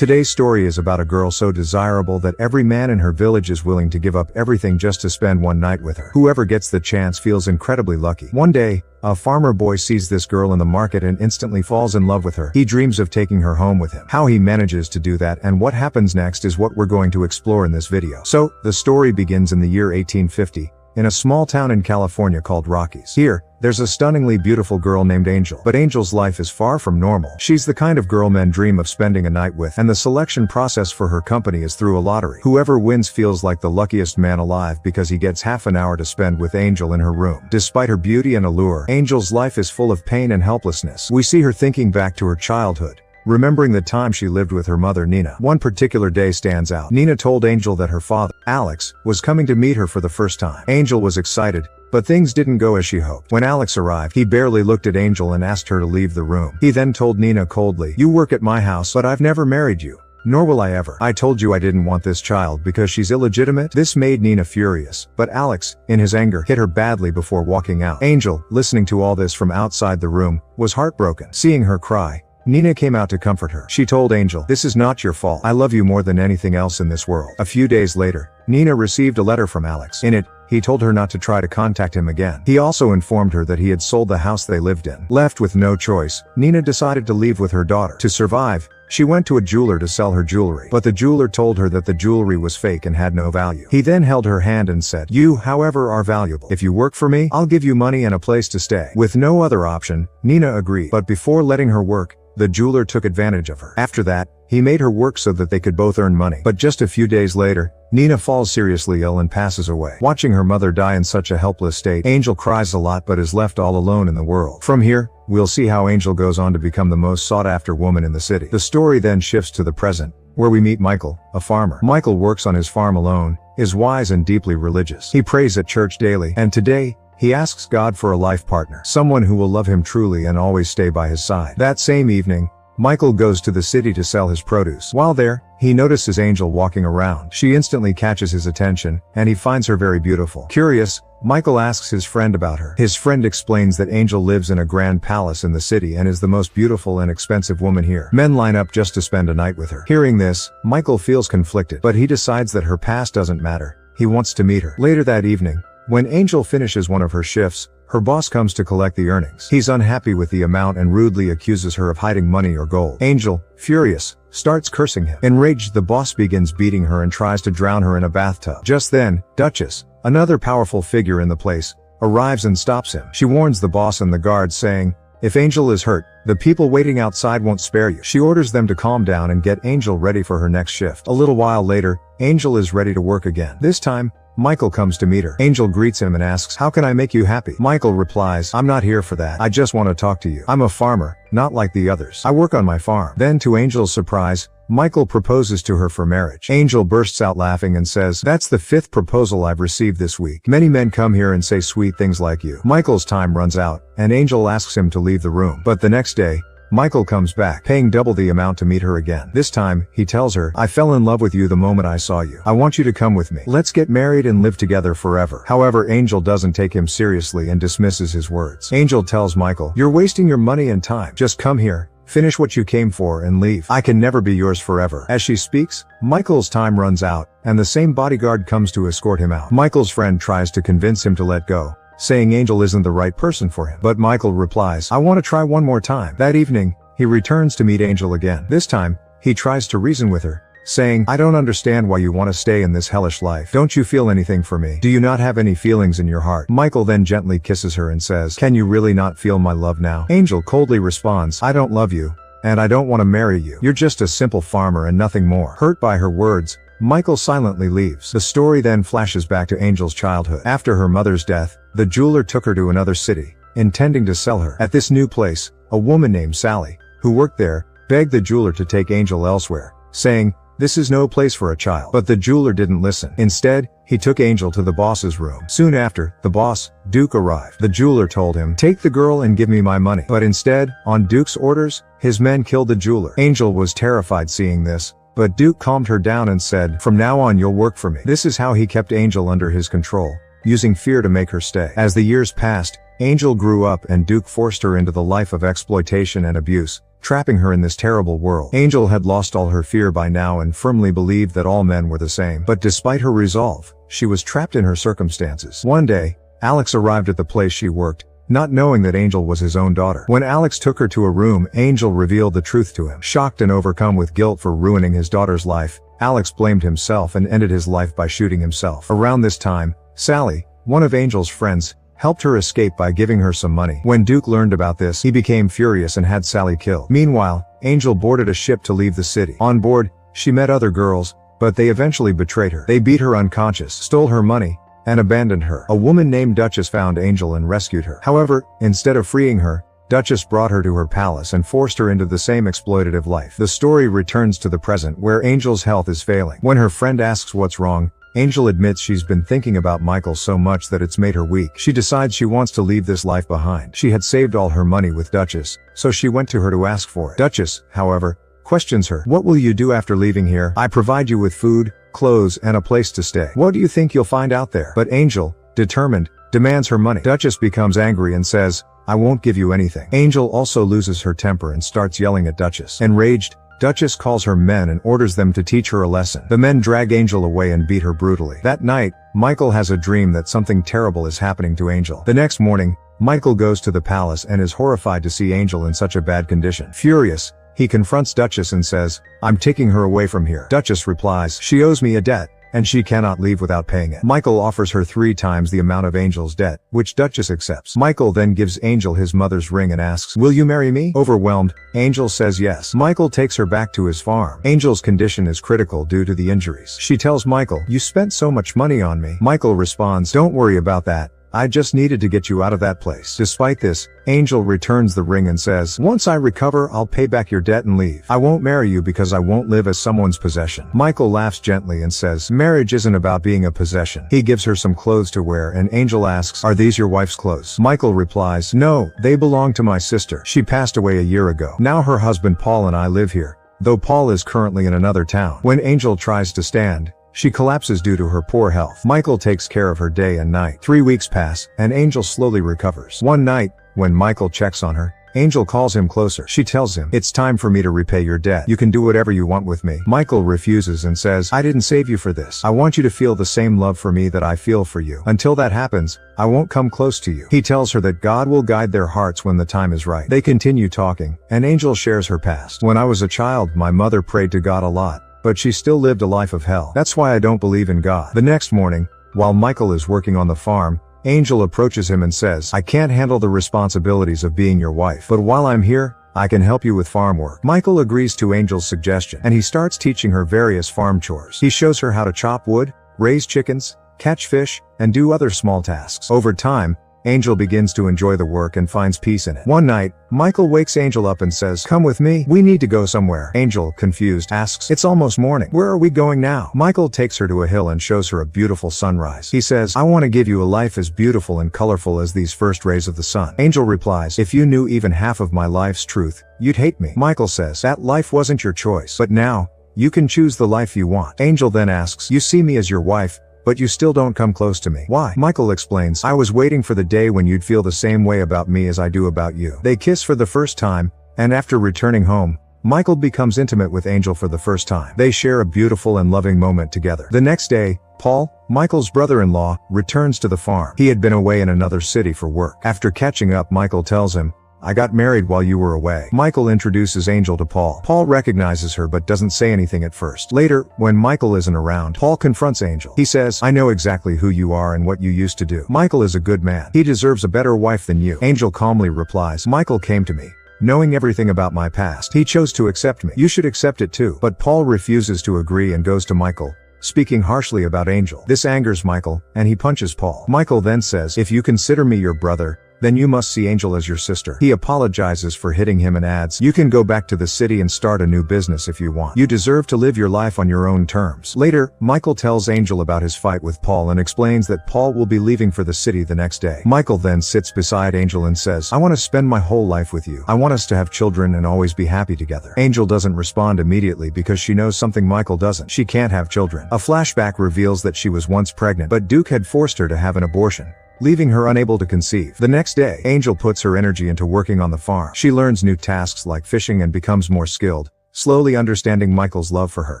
Today's story is about a girl so desirable that every man in her village is willing to give up everything just to spend one night with her. Whoever gets the chance feels incredibly lucky. One day, a farmer boy sees this girl in the market and instantly falls in love with her. He dreams of taking her home with him. How he manages to do that and what happens next is what we're going to explore in this video. So, the story begins in the year 1850. In a small town in California called Rockies. Here, there's a stunningly beautiful girl named Angel. But Angel's life is far from normal. She's the kind of girl men dream of spending a night with, and the selection process for her company is through a lottery. Whoever wins feels like the luckiest man alive because he gets half an hour to spend with Angel in her room. Despite her beauty and allure, Angel's life is full of pain and helplessness. We see her thinking back to her childhood, remembering the time she lived with her mother Nina. One particular day stands out. Nina told Angel that her father, Alex, was coming to meet her for the first time. Angel was excited, but things didn't go as she hoped. When Alex arrived, he barely looked at Angel and asked her to leave the room. He then told Nina coldly, "You work at my house, but I've never married you. Nor will I ever. I told you I didn't want this child because she's illegitimate." This made Nina furious, but Alex, in his anger, hit her badly before walking out. Angel, listening to all this from outside the room, was heartbroken. Seeing her cry, Nina came out to comfort her. She told Angel, "This is not your fault. I love you more than anything else in this world." A few days later, Nina received a letter from Alex. In it, he told her not to try to contact him again. He also informed her that he had sold the house they lived in. Left with no choice, Nina decided to leave with her daughter. To survive, she went to a jeweler to sell her jewelry. But the jeweler told her that the jewelry was fake and had no value. He then held her hand and said, "You, however, are valuable. If you work for me, I'll give you money and a place to stay." With no other option, Nina agreed. But before letting her work, the jeweler took advantage of her. After that, he made her work so that they could both earn money. But just a few days later, Nina falls seriously ill and passes away. Watching her mother die in such a helpless state, Angel cries a lot but is left all alone in the world. From here, we'll see how Angel goes on to become the most sought-after woman in the city. The story then shifts to the present, where we meet Michael, a farmer. Michael works on his farm alone, is wise and deeply religious. He prays at church daily, and today, he asks God for a life partner, someone who will love him truly and always stay by his side. That same evening, Michael goes to the city to sell his produce. While there, he notices Angel walking around. She instantly catches his attention, and he finds her very beautiful. Curious, Michael asks his friend about her. His friend explains that Angel lives in a grand palace in the city and is the most beautiful and expensive woman here. Men line up just to spend a night with her. Hearing this, Michael feels conflicted, but he decides that her past doesn't matter. He wants to meet her. Later that evening, when Angel finishes one of her shifts, her boss comes to collect the earnings. He's unhappy with the amount and rudely accuses her of hiding money or gold. Angel, furious, starts cursing him. Enraged, the boss begins beating her and tries to drown her in a bathtub. Just then, Duchess, another powerful figure in the place, arrives and stops him. She warns the boss and the guards, saying, "If Angel is hurt, the people waiting outside won't spare you." She orders them to calm down and get Angel ready for her next shift. A little while later, Angel is ready to work again. This time, Michael comes to meet her. Angel greets him and asks, "How can I make you happy?" Michael replies, "I'm not here for that. I just want to talk to you. I'm a farmer, not like the others. I work on my farm." Then, to Angel's surprise, Michael proposes to her for marriage. Angel bursts out laughing and says, "That's the 5th proposal I've received this week. Many men come here and say sweet things like you." Michael's time runs out, and Angel asks him to leave the room. But the next day, Michael comes back, paying double the amount to meet her again. This time, he tells her, "I fell in love with you the moment I saw you. I want you to come with me. Let's get married and live together forever." However, Angel doesn't take him seriously and dismisses his words. Angel tells Michael, "You're wasting your money and time. Just come here, finish what you came for, and leave. I can never be yours forever." As she speaks, Michael's time runs out, and the same bodyguard comes to escort him out. Michael's friend tries to convince him to let go, saying Angel isn't the right person for him. But Michael replies, "I want to try one more time." That evening, he returns to meet Angel again. This time, he tries to reason with her, saying, "I don't understand why you want to stay in this hellish life. Don't you feel anything for me? Do you not have any feelings in your heart?" Michael then gently kisses her and says, "Can you really not feel my love now?" Angel coldly responds, "I don't love you, and I don't want to marry you. You're just a simple farmer and nothing more." Hurt by her words, Michael silently leaves. The story then flashes back to Angel's childhood. After her mother's death, the jeweler took her to another city, intending to sell her. At this new place, a woman named Sally, who worked there, begged the jeweler to take Angel elsewhere, saying, "This is no place for a child." But the jeweler didn't listen. Instead, he took Angel to the boss's room. Soon after, the boss, Duke, arrived. The jeweler told him, "Take the girl and give me my money." But instead, on Duke's orders, his men killed the jeweler. Angel was terrified seeing this, but Duke calmed her down and said, "From now on you'll work for me." This is how he kept Angel under his control, using fear to make her stay. As the years passed, Angel grew up and Duke forced her into the life of exploitation and abuse, trapping her in this terrible world. Angel had lost all her fear by now and firmly believed that all men were the same. But despite her resolve, she was trapped in her circumstances. One day, Alex arrived at the place she worked, not knowing that Angel was his own daughter. When Alex took her to a room, Angel revealed the truth to him. Shocked and overcome with guilt for ruining his daughter's life, Alex blamed himself and ended his life by shooting himself. Around this time, Sally, one of Angel's friends, helped her escape by giving her some money. When Duke learned about this, he became furious and had Sally killed. Meanwhile, Angel boarded a ship to leave the city. On board, she met other girls, but they eventually betrayed her. They beat her unconscious, stole her money, and abandoned her. A woman named Duchess found Angel and rescued her. However, instead of freeing her, Duchess brought her to her palace and forced her into the same exploitative life. The story returns to the present where Angel's health is failing. When her friend asks what's wrong, Angel admits she's been thinking about Michael so much that it's made her weak. She decides she wants to leave this life behind. She had saved all her money with Duchess, so she went to her to ask for it. Duchess, however, questions her. What will you do after leaving here? I provide you with food, clothes, and a place to stay. What do you think you'll find out there? But Angel, determined, demands her money. Duchess becomes angry and says, I won't give you anything. Angel also loses her temper and starts yelling at Duchess. Enraged, Duchess calls her men and orders them to teach her a lesson. The men drag Angel away and beat her brutally. That night, Michael has a dream that something terrible is happening to Angel. The next morning, Michael goes to the palace and is horrified to see Angel in such a bad condition. Furious, he confronts Duchess and says, I'm taking her away from here. Duchess replies, she owes me a debt, and she cannot leave without paying it. Michael offers her 3 times the amount of Angel's debt, which Duchess accepts. Michael then gives Angel his mother's ring and asks, will you marry me? Overwhelmed, Angel says yes. Michael takes her back to his farm. Angel's condition is critical due to the injuries. She tells Michael, you spent so much money on me. Michael responds, don't worry about that. I just needed to get you out of that place. Despite this, Angel returns the ring and says, once I recover, I'll pay back your debt and leave. I won't marry you because I won't live as someone's possession. Michael laughs gently and says, marriage isn't about being a possession. He gives her some clothes to wear and Angel asks, are these your wife's clothes? Michael replies, no, they belong to my sister. She passed away a year ago. Now her husband Paul and I live here, though Paul is currently in another town. When Angel tries to stand, she collapses due to her poor health. Michael takes care of her day and night. 3 weeks pass, and Angel slowly recovers. One night, when Michael checks on her, Angel calls him closer. She tells him, it's time for me to repay your debt. You can do whatever you want with me. Michael refuses and says, I didn't save you for this. I want you to feel the same love for me that I feel for you. Until that happens, I won't come close to you. He tells her that God will guide their hearts when the time is right. They continue talking, and Angel shares her past. When I was a child, my mother prayed to God a lot, but she still lived a life of hell. That's why I don't believe in God. The next morning, while Michael is working on the farm, Angel approaches him and says, I can't handle the responsibilities of being your wife, but while I'm here, I can help you with farm work. Michael agrees to Angel's suggestion, and he starts teaching her various farm chores. He shows her how to chop wood, raise chickens, catch fish, and do other small tasks. Over time, Angel begins to enjoy the work and finds peace in it. One night, Michael wakes Angel up and says, come with me, we need to go somewhere. Angel, confused, asks, it's almost morning. Where are we going now? Michael takes her to a hill and shows her a beautiful sunrise. He says, I want to give you a life as beautiful and colorful as these first rays of the sun. Angel replies, if you knew even half of my life's truth, you'd hate me. Michael says, that life wasn't your choice, but now, you can choose the life you want. Angel then asks, you see me as your wife, but you still don't come close to me. Why? Michael explains, I was waiting for the day when you'd feel the same way about me as I do about you. They kiss for the first time, and after returning home, Michael becomes intimate with Angel for the first time. They share a beautiful and loving moment together. The next day, Paul, Michael's brother-in-law, returns to the farm. He had been away in another city for work. After catching up, Michael tells him, I got married while you were away. Michael introduces Angel to Paul. Paul recognizes her but doesn't say anything at first. Later, when Michael isn't around, Paul confronts Angel. He says, I know exactly who you are and what you used to do. Michael is a good man. He deserves a better wife than you. Angel calmly replies, Michael came to me, knowing everything about my past. He chose to accept me. You should accept it too. But Paul refuses to agree and goes to Michael, speaking harshly about Angel. This angers Michael, and he punches Paul. Michael then says, if you consider me your brother, then you must see Angel as your sister. He apologizes for hitting him and adds, you can go back to the city and start a new business if you want. You deserve to live your life on your own terms. Later, Michael tells Angel about his fight with Paul and explains that Paul will be leaving for the city the next day. Michael then sits beside Angel and says, I want to spend my whole life with you. I want us to have children and always be happy together. Angel doesn't respond immediately because she knows something Michael doesn't. She can't have children. A flashback reveals that she was once pregnant, but Duke had forced her to have an abortion. leaving her unable to conceive. The next day, Angel puts her energy into working on the farm. She learns new tasks like fishing and becomes more skilled, slowly understanding Michael's love for her.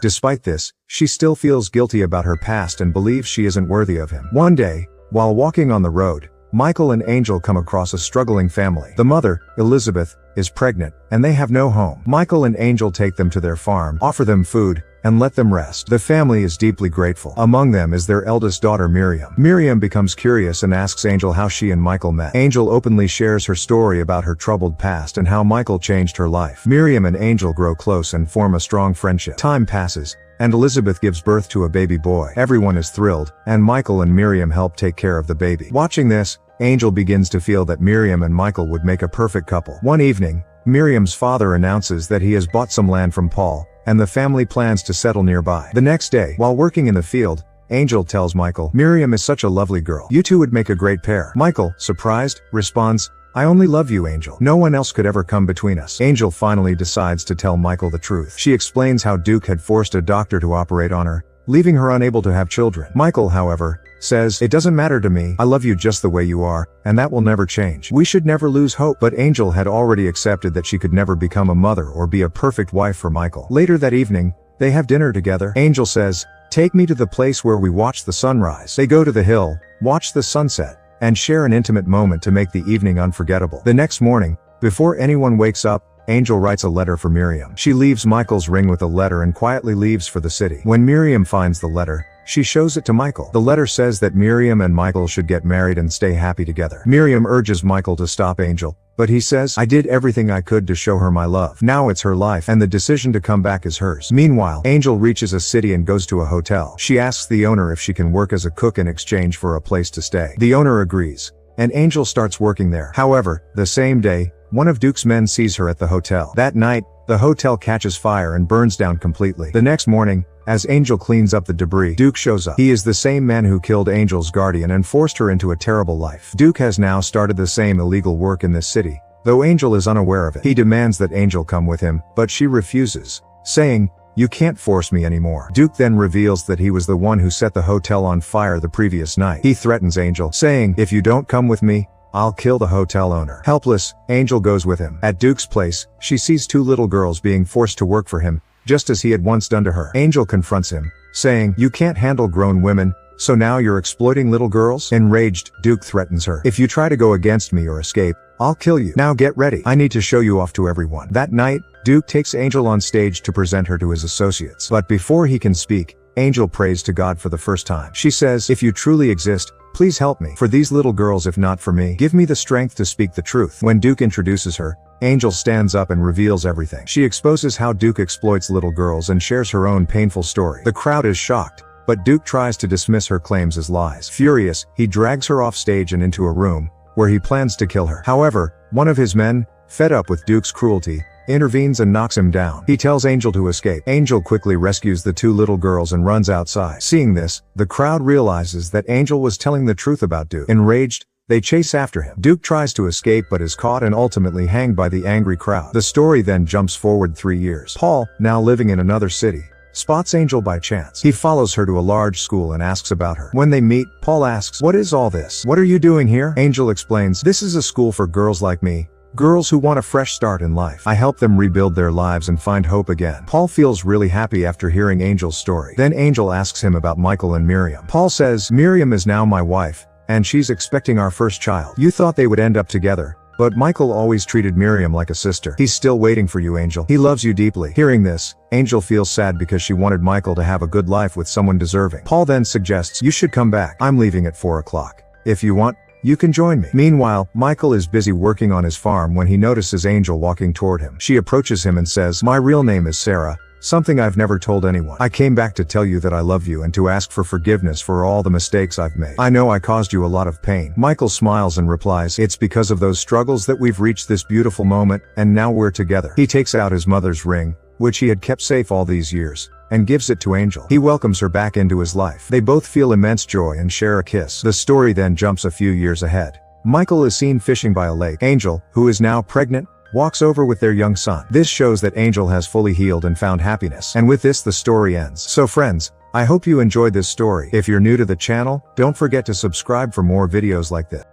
Despite this, she still feels guilty about her past and believes she isn't worthy of him. One day, while walking on the road, Michael and Angel come across a struggling family. The mother, Elizabeth, is pregnant, and they have no home. Michael and Angel take them to their farm, offer them food, and let them rest. The family is deeply grateful. Among them is their eldest daughter Miriam. Miriam becomes curious and asks Angel how she and Michael met. Angel openly shares her story about her troubled past and how Michael changed her life. Miriam and Angel grow close and form a strong friendship. Time passes, and Elizabeth gives birth to a baby boy. Everyone is thrilled, and Michael and Miriam help take care of the baby. Watching this, Angel begins to feel that Miriam and Michael would make a perfect couple. One evening, Miriam's father announces that he has bought some land from Paul, and the family plans to settle nearby. The next day, while working in the field, Angel tells Michael, "Miriam is such a lovely girl. You two would make a great pair." Michael, surprised, responds, "I only love you, Angel. No one else could ever come between us." Angel finally decides to tell Michael the truth. She explains how Duke had forced a doctor to operate on her, leaving her unable to have children. Michael, however, says, "It doesn't matter to me. I love you just the way you are, and that will never change. We should never lose hope." But Angel had already accepted that she could never become a mother or be a perfect wife for Michael. Later that evening, they have dinner together. Angel says, "Take me to the place where we watch the sunrise." They go to the hill, watch the sunset, and share an intimate moment to make the evening unforgettable. The next morning, before anyone wakes up, Angel writes a letter for Miriam. She leaves Michael's ring with a letter and quietly leaves for the city. When Miriam finds the letter, she shows it to Michael. The letter says that Miriam and Michael should get married and stay happy together. Miriam urges Michael to stop Angel, but he says, "I did everything I could to show her my love. Now it's her life, and the decision to come back is hers." Meanwhile, Angel reaches a city and goes to a hotel. She asks the owner if she can work as a cook in exchange for a place to stay. The owner agrees, and Angel starts working there. However, the same day, one of Duke's men sees her at the hotel. That night, the hotel catches fire and burns down completely. The next morning, as Angel cleans up the debris, Duke shows up. He is the same man who killed Angel's guardian and forced her into a terrible life. Duke has now started the same illegal work in this city, though Angel is unaware of it. He demands that Angel come with him, but she refuses, saying, "You can't force me anymore." Duke then reveals that he was the one who set the hotel on fire the previous night. He threatens Angel, saying, "If you don't come with me, I'll kill the hotel owner." Helpless, Angel goes with him. At Duke's place, she sees two little girls being forced to work for him, just as he had once done to her. Angel confronts him, saying, "You can't handle grown women, so now you're exploiting little girls?" Enraged, Duke threatens her, "If you try to go against me or escape, I'll kill you. Now get ready. I need to show you off to everyone." That night, Duke takes Angel on stage to present her to his associates. But before he can speak, Angel prays to God for the first time. She says, "If you truly exist, please help me. For these little girls, if not for me, give me the strength to speak the truth." When Duke introduces her, Angel stands up and reveals everything. She exposes how Duke exploits little girls and shares her own painful story. The crowd is shocked, but Duke tries to dismiss her claims as lies. Furious, he drags her off stage and into a room, where he plans to kill her. However, one of his men, fed up with Duke's cruelty, intervenes and knocks him down. He tells Angel to escape. Angel quickly rescues the two little girls and runs outside. Seeing this, the crowd realizes that Angel was telling the truth about Duke. Enraged, they chase after him. Duke tries to escape but is caught and ultimately hanged by the angry crowd. The story then jumps forward 3 years. Paul, now living in another city, spots Angel by chance. He follows her to a large school and asks about her. When they meet, Paul asks, "What is all this? What are you doing here?" Angel explains, "This is a school for girls like me. Girls who want a fresh start in life. I help them rebuild their lives and find hope again." Paul feels really happy after hearing Angel's story. Then Angel asks him about Michael and Miriam. Paul says, "Miriam is now my wife, and she's expecting our first child. You thought they would end up together, but Michael always treated Miriam like a sister. He's still waiting for you, Angel. He loves you deeply." Hearing this, Angel feels sad because she wanted Michael to have a good life with someone deserving. Paul then suggests, "You should come back. I'm leaving at 4 o'clock. If you want, you can join me." Meanwhile, Michael is busy working on his farm when he notices Angel walking toward him. She approaches him and says, "My real name is Sarah, something I've never told anyone. I came back to tell you that I love you and to ask for forgiveness for all the mistakes I've made. I know I caused you a lot of pain." Michael smiles and replies, "It's because of those struggles that we've reached this beautiful moment, and now we're together." He takes out his mother's ring, which he had kept safe all these years, and gives it to Angel. He welcomes her back into his life. They both feel immense joy and share a kiss. The story then jumps a few years ahead. Michael is seen fishing by a lake. Angel, who is now pregnant, walks over with their young son. This shows that Angel has fully healed and found happiness. And with this the story ends. So friends, I hope you enjoyed this story. If you're new to the channel, don't forget to subscribe for more videos like this.